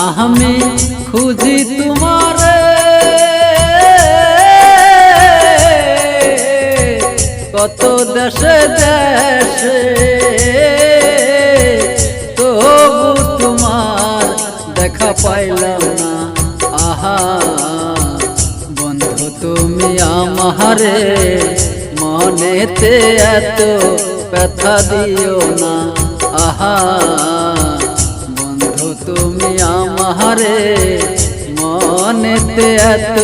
আমি খুঁজি তোমারে কত দেশে দেশে, তবু তোমার দেখা পাইলাম না। আহা বন্ধু তুমি আমারে মনেতে এত ব্যথা দিও না। আহা বন্ধু তুমি আমারে মনেতে এত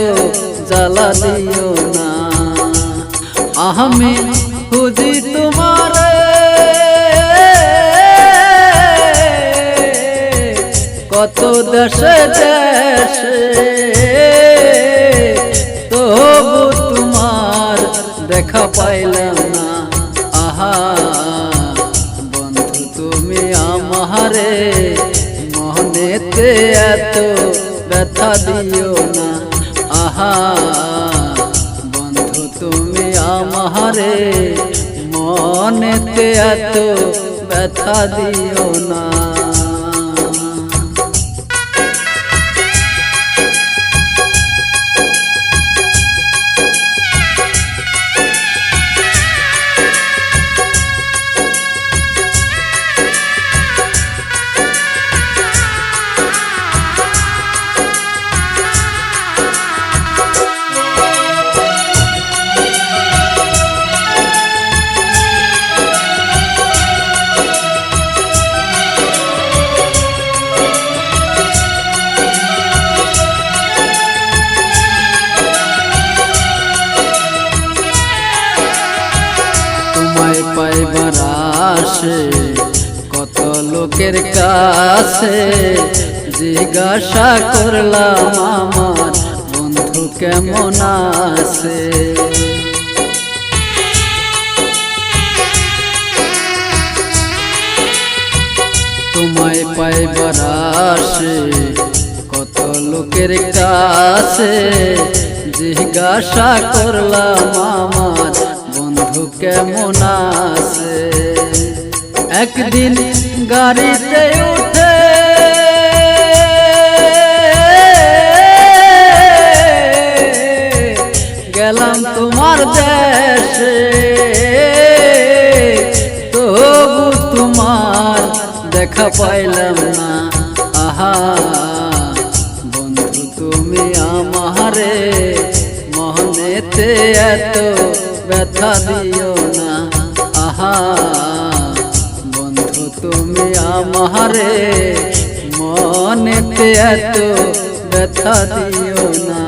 জ্বালা দিও না। আমি খুঁজি তোমারে কত দেশে দেশে, তবু তোমার দেখা পাইলাম না। আহা বন্ধু তুমি আমারে মনেতে এত ব্যথা দিও না। আহা বন্ধু তুমি আমারে মনেতে এত ব্যথা দিও না। পাইবার আসে কত লোকের কাছে, জিজ্ঞাসা করলাম আমার বন্ধু কেমন আছে। তোমায় পাইবার আসে কত লোকের কাছে, জিজ্ঞাসা করলাম আমার বন্ধু কেমন আছে। একদিন গাড়িতে উঠে গেলাম তোমার দেশে, তবু তোমার দেখা পাইলাম না। আহা বন্ধু তুমি আমারে মনেতে এত ব্যথা দিও না। আহা বন্ধু তুমি আমারে মনেতে এত ব্যথা দিও না।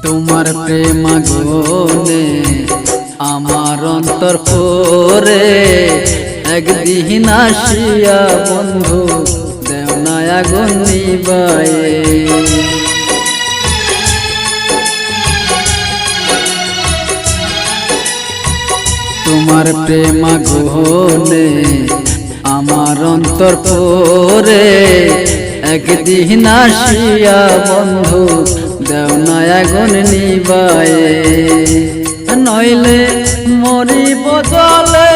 তোমার প্রেম আগুনে আমার অন্তর পরে, একদিন আসিয়া বন্ধু দেও না আগুন নিবায়ে। তোমার প্রেম আগুনে আমার অন্তর পরে, একদিন আসিয়া বন্ধু দেও না আগুন নিবায়ে। নইলে মরিব জলে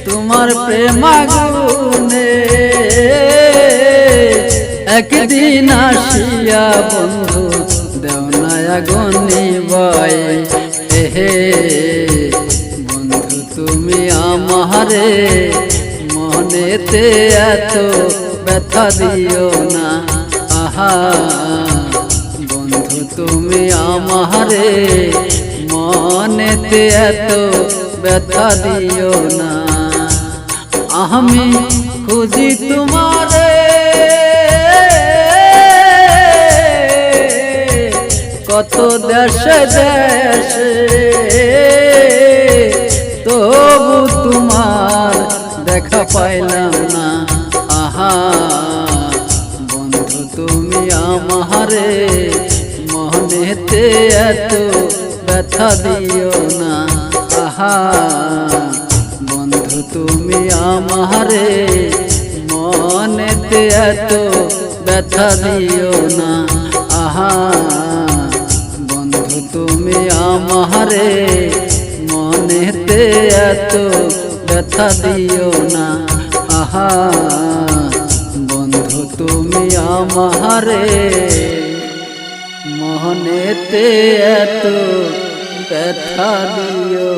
তোমার প্রেম আগুনে, একদিন আসিয়া বন্ধু দেও না আগুন নিবায়ে। হে বন্ধু তুমি আমারে মনেতে এত ব্যথা দিও না। আহা বন্ধু বন্ধু তুমি আমারে মনেতে এত ব্যথা দিও না। আমি খুঁজি তোমারে কত দেশে দেশে, তবু তোমার দেখা পাইলাম না। আহা বন্ধু তুমি আমারে মনেতে এত ব্যথা দিও না। আহা বন্ধু তুমি আমারে মনেতে এত ব্যথা দিও না। আহা বন্ধু তুমি আমারে মনেতে এত ব্যথা দিও না। আহা বন্ধু তুমি আমারে মনেতে এত ব্যথা দিও